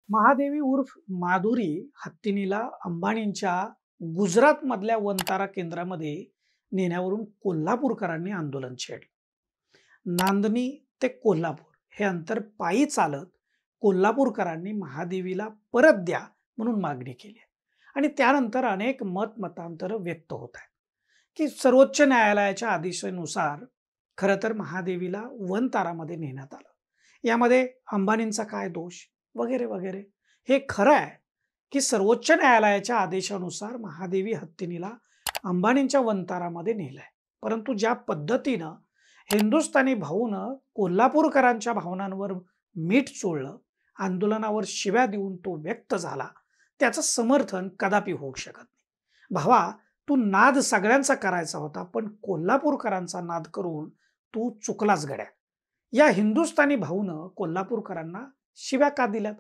महादेवी उर्फ माधुरी हत्तीनीला अंबानींच्या गुजरात मधल्या वनतारा केंद्रामध्ये नेण्यावरून कोल्हापूरकरांनी आंदोलन छेडलं. नांदणी ते कोल्हापूर हे अंतर पायी चालत कोल्हापूरकरांनी महादेवीला परत द्या म्हणून मागणी केली. आणि त्यानंतर अनेक मतांतर व्यक्त होत आहेत की सर्वोच्च न्यायालयाच्या आदेशानुसार खरं तर महादेवीला वनतारामध्ये नेण्यात आलं. यामध्ये अंबानींचा काय दोष वगैरे वगैरे. हे खरं आहे की सर्वोच्च न्यायालयाच्या आदेशानुसार महादेवी हत्तीनीला अंबानींच्या वनतारामध्ये नेलंय, परंतु ज्या पद्धतीनं हिंदुस्थानी भाऊनं कोल्हापूरकरांच्या भावनांवर मीठ चोळलं, आंदोलनावर शिव्या देऊन तो व्यक्त झाला, त्याचं समर्थन कदापि होऊ शकत नाही. भावा, तू नाद सगळ्यांचा करायचा होता, पण कोल्हापूरकरांचा नाद करून तू चुकलाच गड्या. या हिंदुस्थानी भाऊनं कोल्हापूरकरांना शिव्या का दिल्यात,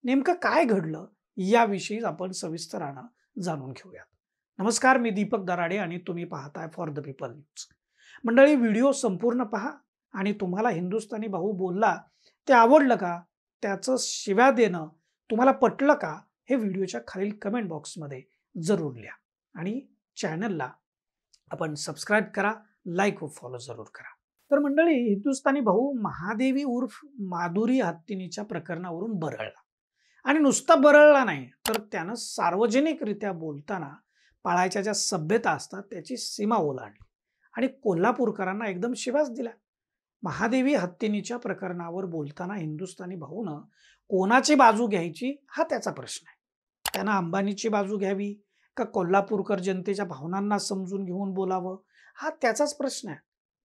नेमकं काय घडलं, याविषयी आपण सविस्तरानं जाणून घेऊयात. नमस्कार, मी दीपक दराडे आणि तुम्ही पाहताय फॉर द पीपल न्यूज. मंडळी, व्हिडिओ संपूर्ण पहा आणि तुम्हाला हिंदुस्थानी भाऊ बोलला ते आवडलं का, त्याचं शिव्या देणं तुम्हाला पटलं का, हे व्हिडिओच्या खालील कमेंट बॉक्समध्ये जरूर लिहा. आणि चॅनलला आपण सबस्क्राईब करा, लाईक व फॉलो जरूर करा. तर मंडळी, हिंदुस्थानी भाऊ महादेवी उर्फ माधुरी हत्तीनीच्या प्रकरणावरून बरळला. आणि नुसता बरळला नाही, तर त्यानं सार्वजनिकरित्या बोलताना पाळायच्या ज्या सभ्यता असतात त्याची सीमा ओलांडली आणि कोल्हापूरकरांना एकदम शिव्याच दिल्या. महादेवी हत्तीनीच्या प्रकरणावर बोलताना हिंदुस्थानी भाऊनं कोणाची बाजू घ्यायची हा त्याचा प्रश्न आहे. त्यानं अंबानीची बाजू घ्यावी का कोल्हापूरकर जनतेच्या भावनांना समजून घेऊन बोलावं, हा त्याचाच प्रश्न आहे.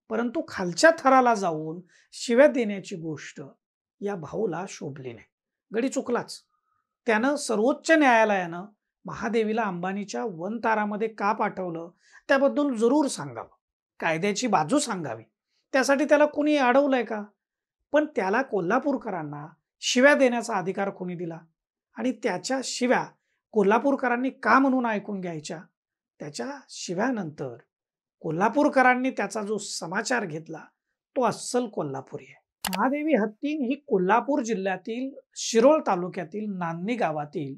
परंतु खालच्या थराला जाऊन शिव्या देण्याची गोष्ट या भाऊला शोभली नाही. गडी चुकलाच. त्यानं सर्वोच्च न्यायालयानं महादेवीला अंबानीच्या वनतारामध्ये का पाठवलं त्याबद्दल जरूर सांगावं, कायद्याची बाजू सांगावी. त्यासाठी त्याला कोणी अडवलंय का? पण त्याला कोल्हापूरकरांना शिव्या देण्याचा अधिकार कोणी दिला? आणि त्याच्या शिव्या कोल्हापूरकरांनी का म्हणून ऐकून घ्यायच्या? त्याच्या शिव्यानंतर कोल्हापूरकरांनी त्याचा जो समाचार घेतला तो अस्सल कोल्हापुरी आहे. महादेवी हत्तीन ही कोल्हापूर जिल्ह्यातील शिरोळ तालुक्यातील नांदणी गावातील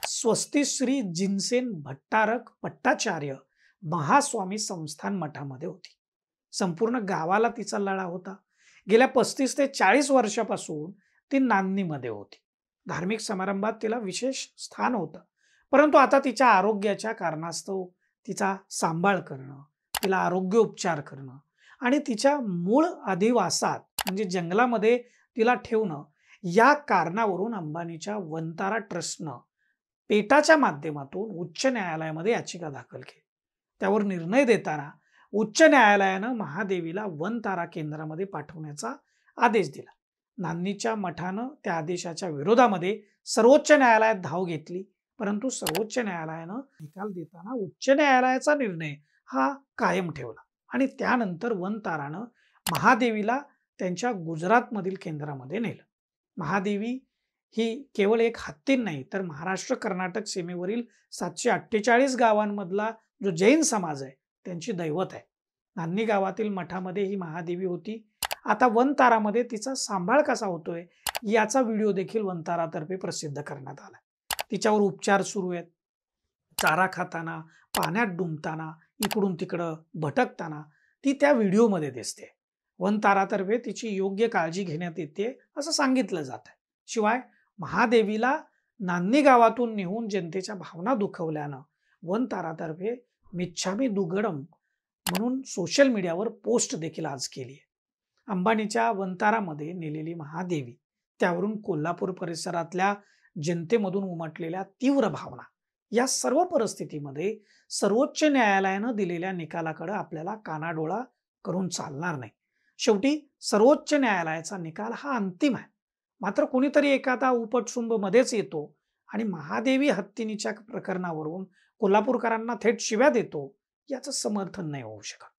स्वस्ती श्री जिनसेन भट्टारक पट्टाचार्य महास्वामी संस्थान मठामध्ये होती. संपूर्ण गावाला तिचा लळा होता. गेल्या 35 ते 40 वर्षापासून ती नांदणीमध्ये होती. धार्मिक समारंभात तिला विशेष स्थान होतं. परंतु आता तिच्या आरोग्याच्या कारणास्तव तिचा सांभाळ करणं, तिला आरोग्य उपचार करणं आणि तिच्या मूळ अधिवासात म्हणजे जंगलामध्ये तिला ठेवणं, या कारणावरून अंबानीच्या वनतारा ट्रस्टनं पेटाच्या माध्यमातून उच्च न्यायालयामध्ये याचिका दाखल केली. त्यावर निर्णय देताना उच्च न्यायालयानं महादेवीला वनतारा केंद्रामध्ये पाठवण्याचा आदेश दिला. नांदणीच्या मठानं त्या आदेशाच्या विरोधामध्ये सर्वोच्च न्यायालयात धाव घेतली, परंतु सर्वोच्च न्यायालयानं निकाल देताना उच्च न्यायालयाचा निर्णय हा कायम ठेवला आणि त्यानंतर वनतारानं महादेवीला त्यांच्या गुजरातमधील केंद्रामध्ये नेलं. महादेवी ही केवळ एक हत्तीन नाही, तर महाराष्ट्र कर्नाटक सीमेवरील 748 गावांमधला जो जैन समाज आहे त्यांची दैवत आहे. नांदणी गावातील मठामध्ये ही महादेवी होती. आता वनतारामध्ये तिचा सांभाळ कसा होतोय याचा व्हिडिओ देखील वनतारातर्फे प्रसिद्ध करण्यात आला. तिच्यावर उपचार सुरू आहेत. चारा खाताना, पाण्यात डुंबताना, इकडून तिकडं भटकताना ती त्या व्हिडिओमध्ये दिसते. वनतारातर्फे तिची योग्य काळजी घेण्यात येते असं सांगितलं जात आहे. शिवाय महादेवीला नांदणी गावातून नेऊन जनतेच्या भावना दुखवल्यानं वनतारातर्फे मिच्छामी दुग्गडम म्हणून सोशल मीडियावर पोस्ट देखील आज केली आहे. अंबानीच्या वनतारामध्ये नेलेली महादेवी, त्यावरून कोल्हापूर परिसरातल्या जनतेमधून उमटलेल्या तीव्र भावना, या सर्व परिस्थितीमध्ये सर्वोच्च न्यायालयानं दिलेल्या निकालाकडे आपल्याला कानाडोळा करून चालणार नाही. शेवटी सर्वोच्च न्यायालयाचा निकाल हा अंतिम आहे. मात्र कोणीतरी एखादा उपटसुंब मध्येच येतो आणि महादेवी हत्तीनीच्या प्रकरणावरून कोल्हापूरकरांना थेट शिव्या देतो, याचं समर्थन नाही होऊ शकत.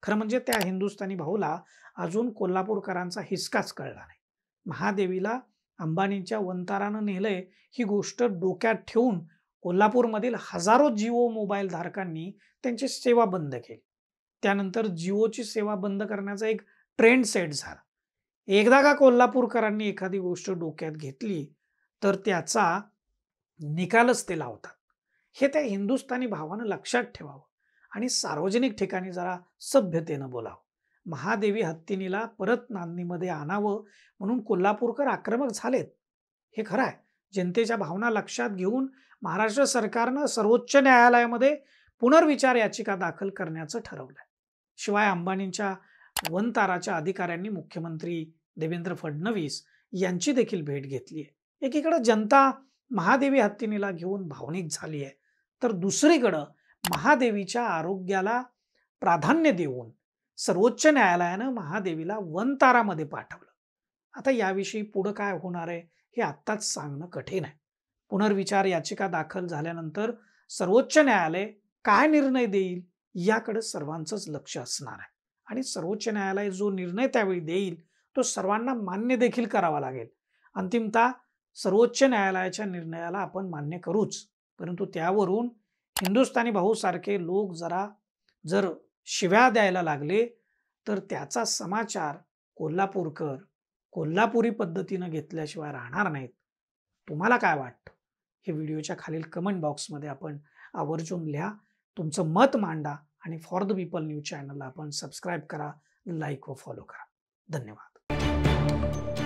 खरं म्हणजे त्या हिंदुस्थानी भाऊला अजून कोल्हापूरकरांचा हिसकाच कळला नाही. महादेवीला अंबानीच्या वनतारानं नेलंय ही गोष्ट डोक्यात ठेवून कोल्हापूरमधील हजारो जिओ मोबाईल धारकांनी त्यांची सेवा बंद केली. त्यानंतर जिओची सेवा बंद करण्याचा एक ट्रेंड सेट झाला. एकदा का कोल्हापूरकरांनी एखादी गोष्ट डोक्यात घेतली तर त्याचा निकालच ते लावतात. हे त्या हिंदुस्थानी भावानं लक्षात ठेवावं आणि सार्वजनिक ठिकाणी जरा सभ्यतेनं बोलावं. महादेवी हत्तीनीला परत नांदणीमध्ये आणावं म्हणून कोल्हापूरकर आक्रमक झालेत, हे खरं आहे. जनतेच्या भावना लक्षात घेऊन महाराष्ट्र सरकारनं सर्वोच्च न्यायालयामध्ये पुनर्विचार याचिका दाखल करण्याचं ठरवलंय. शिवाय अंबानींच्या वनताराच्या अधिकाऱ्यांनी मुख्यमंत्री देवेंद्र फडणवीस यांची देखील भेट घेतली आहे. एकीकडे जनता महादेवी हत्तीनीला घेऊन भावनिक झाली आहे, तर दुसरीकडं महादेवीच्या आरोग्याला प्राधान्य देऊन सर्वोच्च न्यायालयानं महादेवीला वनतारामध्ये पाठवलं. आता याविषयी पुढं काय होणार आहे हे आत्ताच सांगणं कठीण आहे. पुनर्विचार याचिका दाखल झाल्यानंतर सर्वोच्च न्यायालय काय निर्णय देईल याकडे सर्वांचंच लक्ष असणार आहे. आणि सर्वोच्च न्यायालय जो निर्णय त्यावेळी देईल तो सर्वांना मान्य देखील करावा लागेल. अंतिमतः सर्वोच्च न्यायालयाच्या निर्णयाला आपण मान्य करूच, परंतु त्यावरून हिंदुस्थानी भाऊ सारखे लोक जर शिव्या द्यायला लागले तर त्याचा समाचार कोल्हापूरकर कोल्हापुरी पद्धतीनं घेतल्याशिवाय राहणार नाहीत. तुम्हाला काय वाटतं हे व्हिडिओच्या खालील कमेंट बॉक्समध्ये आपण आवर्जून लिहा. तुमचं मत मांडा आणि फॉर द पीपल न्यूज चॅनलला आपण सबस्क्राईब करा, लाईक व फॉलो करा. धन्यवाद.